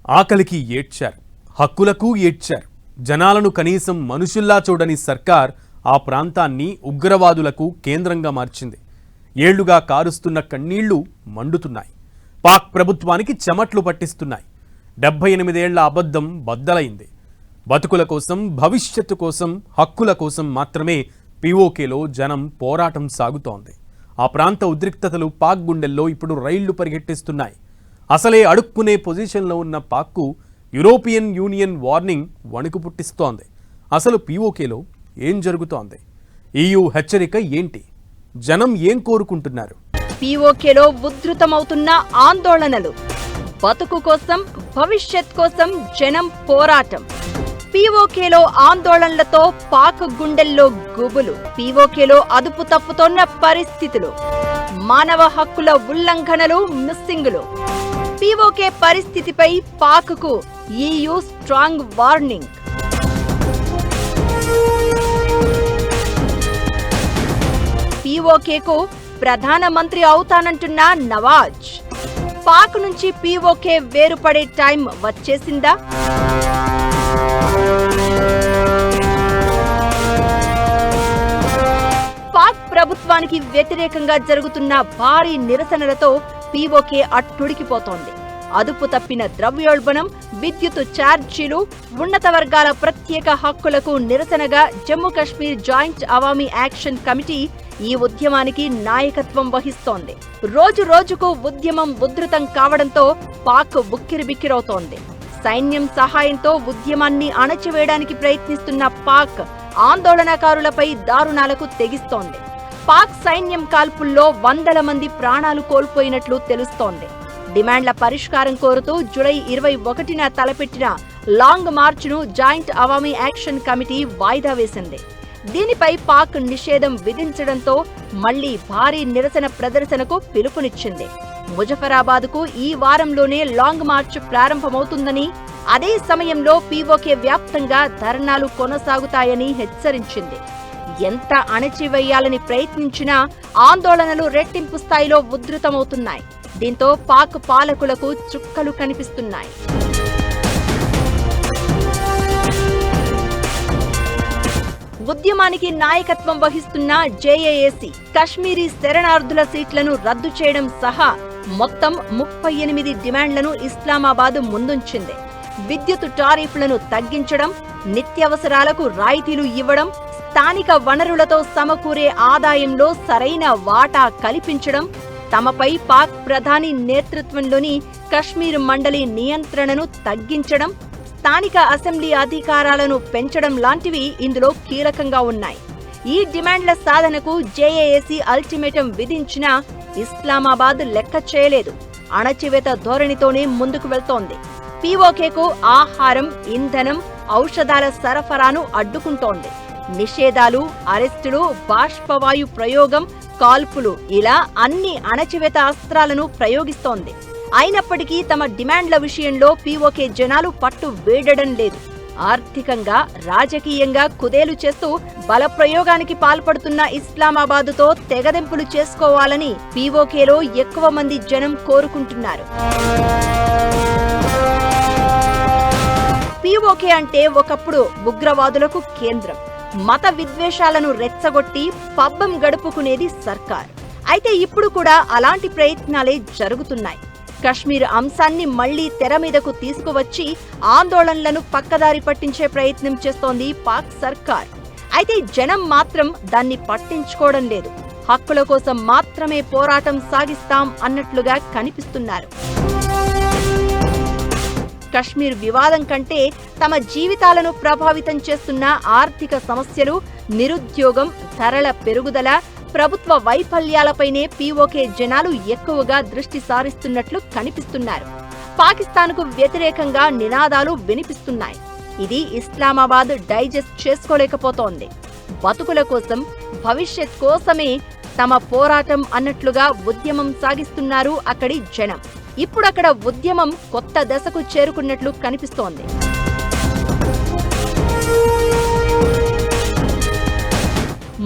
ఆకలికి ఏడ్చారు, హక్కులకు ఏడ్చారు. జనాలను కనీసం మనుషుల్లా చూడని సర్కార్ ఆ ప్రాంతాన్ని ఉగ్రవాదులకు కేంద్రంగా మార్చింది. ఏళ్లుగా కారుస్తున్న కన్నీళ్లు మండుతున్నాయి. పాక్ ప్రభుత్వానికి చెమట్లు పట్టిస్తున్నాయి. 78 ఏళ్ల అబద్ధం బద్దలైంది. బతుకుల కోసం, భవిష్యత్తు కోసం, హక్కుల కోసం మాత్రమే పీఓకేలో జనం పోరాటం సాగుతోంది. ఆ ప్రాంత ఉద్రిక్తతలు పాక్ గుండెల్లో ఇప్పుడు రైళ్లు పరిగెట్టిస్తున్నాయి. అసలే అడుక్కునే పొజిషన్లో ఉన్న పాక్కు యూరోపియన్ యూనియన్ వార్నింగ్ వణుకు పుట్టిస్తోంది. అసలు పీఓకేలో ఏం జరుగుతోంది? EU హెచ్చరిక ఏంటి? జనం ఏం కోరుకుంటున్నారు? పీఓకేలో ఉధృతమవుతున్న ఆందోళనలు, బతుకు కోసం, భవిష్యత్ కోసం జనం పోరాటం. పీఓకేలో ఆందోళనలతో పాక్ గుండెల్లో గుబులు. పీఓకేలో అదుపు తప్పుతోన్న పరిస్థితులు, మానవ హక్కుల ఉల్లంఘనలు, మిస్సింగులు. పీఓకే పరిస్థితిపై పాక్కు EU స్ట్రాంగ్ వార్నింగ్. పీఓకేకు ప్రధానమంత్రి అవుతానంటున్న నవాజ్. పాక్ నుంచి పీఓకే వేరుపడే టైం వచ్చేసిందా? పాక్ ప్రభుత్వానికి వ్యతిరేకంగా జరుగుతున్న భారీ నిరసనలతో పీఓకే అట్టుడికిపోతోంది. అదుపు తప్పిన ద్రవ్యోల్బణం, విద్యుత్ ఛార్జీలు, ఉన్నత వర్గాల ప్రత్యేక హక్కులకు నిరసనగా Jammu Kashmir joint Awami action committee ఈ ఉద్యమానికి నాయకత్వం వహిస్తోంది. రోజు రోజుకు ఉద్యమం ఉధృతం కావడంతో పాక్ ఉక్కిరిబిక్కిరవుతోంది. సైన్యం సహాయంతో ఉద్యమాన్ని అణచివేయడానికి ప్రయత్నిస్తున్న పాక్ ఆందోళనకారులపై దారుణాలకు తెగిస్తోంది. పాక్ సైన్యం కాల్పుల్లో వందల మంది ప్రాణాలు కోల్పోయినట్లు తెలుస్తోంది. డిమాండ్ల పరిష్కారం కోరుతూ జూలై 21న తలపెట్టిన లాంగ్ మార్చ్ను జాయింట్ అవామీ యాక్షన్ కమిటీ వాయిదా వేసింది. దీనిపై పాక్ నిషేధం విధించడంతో మళ్లీ భారీ నిరసన ప్రదర్శనకు పిలుపునిచ్చింది. ముజఫరాబాద్కు ఈ వారంలోనే లాంగ్ మార్చ్ ప్రారంభమవుతుందని, అదే సమయంలో పీఓకే వ్యాప్తంగా ధర్నాలు కొనసాగుతాయని హెచ్చరించింది. ఎంత అణచివేయాలని ప్రయత్నించినా ఆందోళనలు రెట్టింపు స్థాయిలో ఉధృతమవుతున్నాయి. దీంతో పాక్ పాలకులకు చుక్కలు కనిపిస్తున్నాయి. ఉద్యమానికి నాయకత్వం వహిస్తున్న జేఏఏసీ కశ్మీరీ శరణార్థుల సీట్లను రద్దు చేయడం సహా మొత్తం 38 డిమాండ్లను ఇస్లామాబాద్ ముందుంచింది. విద్యుత్ టారిఫ్లను తగ్గించడం, నిత్యావసరాలకు రాయితీలు ఇవ్వడం, స్థానిక వనరులతో సమకూరే ఆదాయంలో సరైన వాటా కల్పించడం, తమపై పాక్ ప్రధాని నేతృత్వంలోని కశ్మీర్ మండలి నియంత్రణను తగ్గించడం, స్థానిక అసెంబ్లీ అధికారాలను పెంచడం లాంటివి ఇందులో కీలకంగా ఉన్నాయి. ఈ డిమాండ్ల సాధనకు జేఏఏసీ అల్టిమేటం విధించినా ఇస్లామాబాద్ లెక్క చేయలేదు. అణచివేత ధోరణితోనే ముందుకు వెళ్తోంది. పీఓకేకు ఆహారం, ఇంధనం, ఔషధాల సరఫరాను అడ్డుకుంటోంది. నిషేధాలు, అరెస్టులు, బాష్పవాయు ప్రయోగం, కాల్పులు, ఇలా అన్ని అణచివేత అస్త్రాలను ప్రయోగిస్తోంది. అయినప్పటికీ తమ డిమాండ్ల విషయంలో పీఓకే జనాలు పట్టు వీడడం లేదు. ఆర్థికంగా, రాజకీయంగా కుదేలు చేస్తూ బలప్రయోగానికి పాల్పడుతున్న ఇస్లామాబాదుతో తెగదెంపులు చేసుకోవాలని పీఓకేలో ఎక్కువ మంది జనం కోరుకుంటున్నారు. పీఓకే అంటే ఒకప్పుడు ఉగ్రవాదులకు కేంద్రం. మత విద్వేషాలను రెచ్చగొట్టి పబ్బం గడుపుకునేది సర్కార్. అయితే ఇప్పుడు కూడా అలాంటి ప్రయత్నాలే జరుగుతున్నాయి. కశ్మీర్ అంశాన్ని మళ్లీ తెర మీదకు తీసుకువచ్చి ఆందోళనలను పక్కదారి పట్టించే ప్రయత్నం చేస్తోంది పాక్ సర్కార్. అయితే జనం మాత్రం దాన్ని పట్టించుకోవడం లేదు. హక్కుల కోసం మాత్రమే పోరాటం సాగిస్తాం అన్నట్లుగా కనిపిస్తున్నారు. కశ్మీర్ వివాదం కంటే తమ జీవితాలను ప్రభావితం చేస్తున్న ఆర్థిక సమస్యలు, నిరుద్యోగం, ధరల పెరుగుదల, ప్రభుత్వ వైఫల్యాలపైనే పీఓకే జనాలు ఎక్కువగా దృష్టి సారిస్తున్నట్లు కనిపిస్తున్నారు. పాకిస్తాన్కు వ్యతిరేకంగా నినాదాలు వినిపిస్తున్నాయి. ఇది ఇస్లామాబాద్ డైజెస్ట్ చేసుకోలేకపోతోంది. బతుకుల కోసం, భవిష్యత్ కోసమే తమ పోరాటం అన్నట్లుగా ఉద్యమం సాగిస్తున్నారు అక్కడి జనం. ఇప్పుడక్కడ ఉద్యమం కొత్త దశకు చేరుకున్నట్లు కనిపిస్తోంది.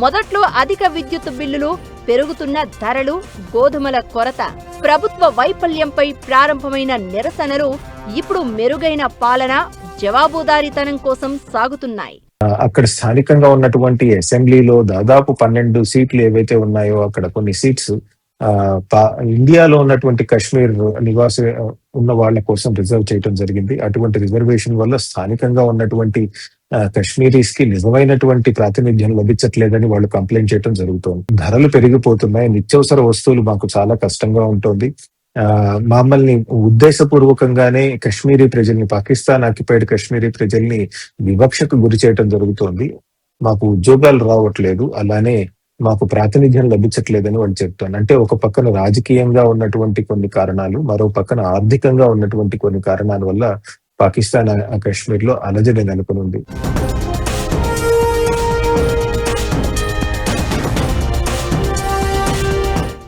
మొదట్లో అధిక విద్యుత్ బిల్లులు, పెరుగుతున్న ధరలు, గోధుమల కొరత, ప్రభుత్వ వైఫల్యంపై ప్రారంభమైన నిరసనలు ఇప్పుడు మెరుగైన పాలన, జవాబుదారీతనం కోసం సాగుతున్నాయి. అక్కడ స్థానికంగా ఉన్నటువంటి అసెంబ్లీలో దాదాపు 12 సీట్లు ఏవైతే ఉన్నాయో అక్కడ కొన్ని సీట్స్ ఇండియాలో ఉన్నటువంటి కశ్మీర్ నివాస ఉన్న వాళ్ళ కోసం రిజర్వ్ చేయడం జరిగింది. అటువంటి రిజర్వేషన్ వల్ల స్థానికంగా ఉన్నటువంటి కశ్మీరీస్ కి నిజమైనటువంటి ప్రాతినిధ్యం లభించట్లేదని వాళ్ళు కంప్లైంట్ చేయడం జరుగుతోంది. ధరలు పెరిగిపోతున్నాయి, నిత్యావసర వస్తువులు మాకు చాలా కష్టంగా ఉంటుంది. మమ్మల్ని ఉద్దేశపూర్వకంగానే కశ్మీరీ ప్రజల్ని, పాకిస్తాన్ ఆక్యుపైడ్ కశ్మీరీ ప్రజల్ని వివక్షకు గురి చేయడం జరుగుతోంది. మాకు ఉద్యోగాలు రావట్లేదు, అలానే మాకు ప్రాతినిధ్యం లభించట్లేదని వాళ్ళు చెప్తాను. అంటే ఒక పక్కన రాజకీయంగా ఉన్నటువంటి కొన్ని కారణాలు, మరో పక్కన ఆర్థికంగా ఉన్నటువంటి కొన్ని కారణాల వల్ల పాకిస్తాన్ కశ్మీర్ లో అలజడి నెలకొనుంది.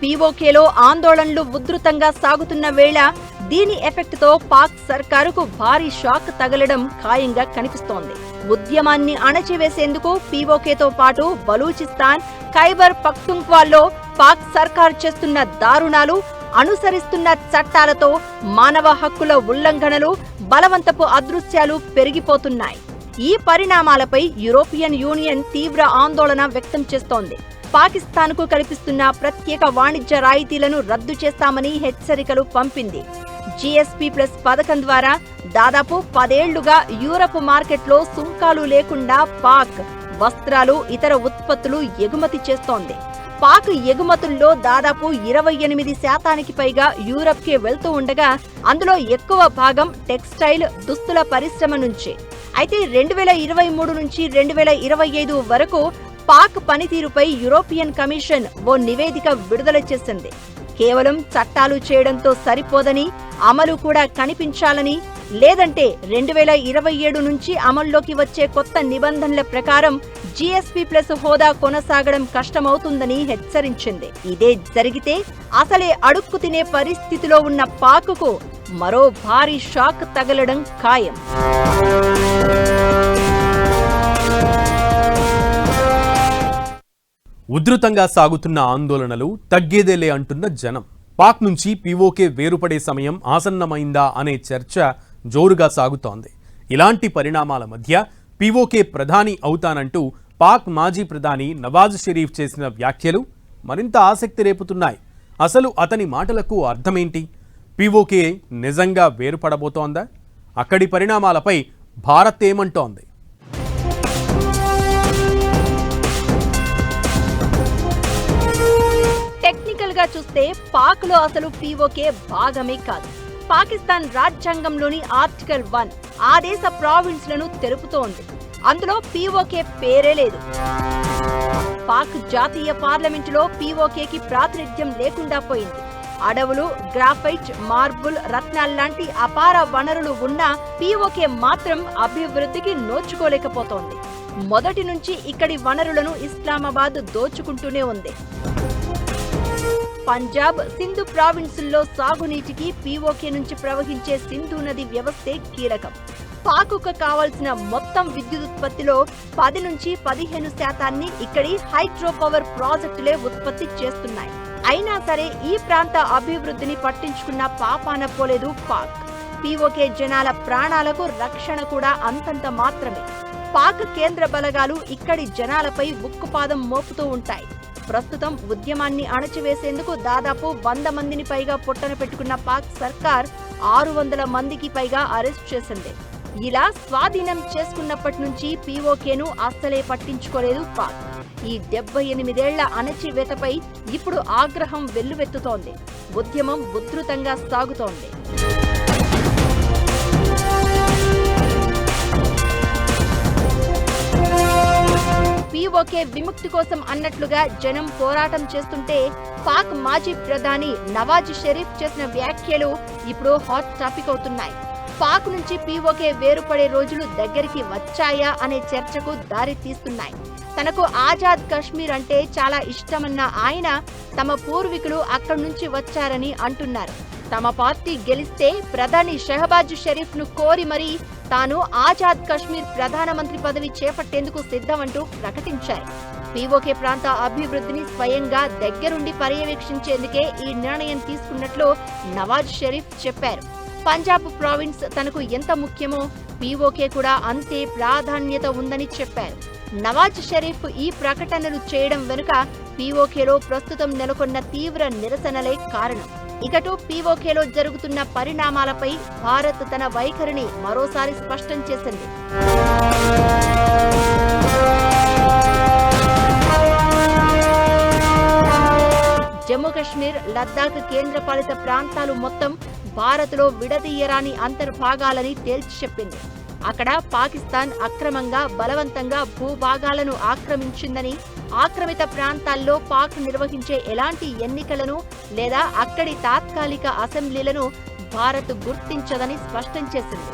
పీఓకేలో ఆందోళనలు ఉధృతంగా సాగుతున్న వేళ దీని ఎఫెక్ట్ తో పాక్ సర్కారుకు భారీ షాక్ తగలడం ఖాయంగా కనిపిస్తోంది. ఉద్యమాన్ని అణచివేసేందుకు పీఓకేతో పాటు బలూచిస్తాన్, ఖైబర్ పఖ్తుంఖ్వాల్లో పాక్ సర్కార్ చేస్తున్న దారుణాలు, అనుసరిస్తున్న చట్టాలతో మానవ హక్కుల ఉల్లంఘనలు, బలవంతపు అదృశ్యాలు పెరిగిపోతున్నాయి. ఈ పరిణామాలపై యూరోపియన్ యూనియన్ తీవ్ర ఆందోళన వ్యక్తం చేస్తోంది. పాకిస్తాన్కు కల్పిస్తున్న ప్రత్యేక వాణిజ్య రాయితీలను రద్దు చేస్తామని హెచ్చరికలు పంపింది. GSP+ పథకం ద్వారా దాదాపు 10 ఏళ్లుగా యూరప్ మార్కెట్లో సుంకాలు లేకుండా పాక్ వస్త్రాలు, ఇతర ఉత్పత్తులు ఎగుమతి చేస్తోంది. పాక్ ఎగుమతుల్లో దాదాపు 28% పైగా యూరప్కే వెళ్తూ ఉండగా అందులో ఎక్కువ భాగం టెక్స్టైల్, దుస్తుల పరిశ్రమ నుంచి. అయితే 2023 నుంచి 2025 వరకు పాక్ పనితీరుపై యూరోపియన్ కమిషన్ ఓ నివేదిక విడుదల చేసింది. కేవలం చట్టాలు చేయడంతో సరిపోదని, అమలు కూడా కనిపించాలని, లేదంటే 2027 నుంచి అమల్లోకి వచ్చే కొత్త నిబంధనల ప్రకారం GSP+ హోదా కొనసాగడం కష్టమవుతుందని హెచ్చరించింది. ఇదే జరిగితే అసలే అడుక్కు తినే పరిస్థితిలో ఉన్న పాక్కు మరో భారీ షాక్ తగలడం ఖాయం. ఉధృతంగా సాగుతున్న ఆందోళనలు తగ్గేదేలే అంటున్న జనం. పాక్ నుంచి పీఓకే వేరుపడే సమయం ఆసన్నమైందా అనే చర్చ జోరుగా సాగుతోంది. ఇలాంటి పరిణామాల మధ్య పీఓకే ప్రధాని అవుతానంటూ పాక్ మాజీ ప్రధాని నవాజ్ షరీఫ్ చేసిన వ్యాఖ్యలు మరింత ఆసక్తి రేపుతున్నాయి. అసలు అతని మాటలకు అర్థమేంటి? పీఓకే నిజంగా వేరుపడబోతోందా? అక్కడి పరిణామాలపై భారత్ ఏమంటోంది? టెక్నికల్ గా చూస్తే పాక్ లో అసలు పీఓకే భాగమే కాదు. పాకిస్తాన్ రాజ్యాంగంలోని ఆర్టికల్ 1 ఆ దేశ ప్రావిన్స్ లను తెలుపుతోంది. అందులో పీఓకే పేరే లేదు. పాక్ జాతీయ పార్లమెంటులో పీఓకేకి ప్రాతినిధ్యం లేకుండా పోయింది. అడవులు, గ్రాఫైట్, మార్బుల్, రత్నాల్లాంటి అపార వనరులు ఉన్నా పీఓకే మాత్రం అభివృద్ధికి నోచుకోలేకపోతోంది. మొదటి నుంచి ఇక్కడి వనరులను ఇస్లామాబాద్ దోచుకుంటూనే ఉంది. పంజాబ్, సింధు ప్రావిన్సుల్లో సాగునీటికి పీఓకే నుంచి ప్రవహించే సింధు నది వ్యవస్థే కీలకం. పాకుకు కావాల్సిన మొత్తం విద్యుదుత్పత్తిలో 10 నుంచి 15% ఇక్కడి హైడ్రో పవర్ ప్రాజెక్టులే ఉత్పత్తి చేస్తున్నాయి. అయినా సరే ఈ ప్రాంత అభివృద్ధిని పట్టించుకున్న పాపాన పోలేదు పాక్. పీఓకే జనాల ప్రాణాలకు రక్షణ కూడా అంతంత మాత్రమే. పాక్ కేంద్ర బలగాలు ఇక్కడి జనాలపై ఉక్కుపాదం మోపుతూ ఉంటాయి. ప్రస్తుతం ఉద్యమాన్ని అణచివేసేందుకు దాదాపు 100 మందిని పైగా పొట్టన పెట్టుకున్న పాక్ సర్కార్ 600 మందికి పైగా అరెస్ట్ చేసింది. ఇలా స్వాధీనం చేసుకున్నప్పటి నుంచి పీఓకేను అస్సలే పట్టించుకోలేదు పాక్. ఈ 78 ఏళ్ల అణచివేతపై ఇప్పుడు ఆగ్రహం వెల్లువెత్తుతోంది. ఉద్యమం ఉధృతంగా సాగుతోంది. పీఓకే విముక్తి కోసం అన్నట్లుగా జనం పోరాటం చేస్తుంటే పాక్ మాజీ ప్రధాని నవాజ్ షరీఫ్ చేసిన వ్యాఖ్యలు ఇప్పుడు హాట్ టాపిక్ అవుతున్నాయి. పాక్ నుంచి పీఓకే వేరుపడే రోజులు దగ్గరికి వచ్చాయా అనే చర్చకు దారి తీస్తున్నాయి. తనకు ఆజాద్ కశ్మీర్ అంటే చాలా ఇష్టమన్న ఆయన తమ పూర్వీకులు అక్కడి నుంచి వచ్చారని అంటున్నారు. తమ పార్టీ గెలిస్తే ప్రధాని షహబాజ్ షరీఫ్ ను కోరి మరీ తాను ఆజాద్ కశ్మీర్ ప్రధానమంత్రి పదవి చేపట్టేందుకు సిద్ధమంటూ ప్రకటించారు. పీఓకే ప్రాంత అభివృద్ధిని స్వయంగా దగ్గరుండి పర్యవేక్షించేందుకే ఈ నిర్ణయం తీసుకున్నట్లు నవాజ్ షరీఫ్ చెప్పారు. పంజాబ్ ప్రావిన్స్ తనకు ఎంత ముఖ్యమో పీఓకే కూడా అంతే ప్రాధాన్యత ఉందని చెప్పారు. నవాజ్ షరీఫ్ ఈ ప్రకటనలు చేయడం వెనుక పీఓకేలో ప్రస్తుతం నెలకొన్న తీవ్ర నిరసనలే కారణం. ఇకటు పీఓకేలో జరుగుతున్న పరిణామాలపై భారత్ తన వైఖరిని మరోసారి స్పష్టం చేసింది. జమ్మూ కశ్మీర్, లద్దాఖ్ కేంద్రపాలిత ప్రాంతాలు మొత్తం భారత్లో విడదీయరాని అంతర్భాగాలని తేల్చి చెప్పింది. అక్కడ పాకిస్తాన్ అక్రమంగా బలవంతంగా భూభాగాలను ఆక్రమించిందని, ఆక్రమిత ప్రాంతాల్లో పాక్ నిర్వహించే ఎలాంటి ఎన్నికలను లేదా అక్కడి తాత్కాలిక అసెంబ్లీలను భారత్ గుర్తించదని స్పష్టం చేసింది.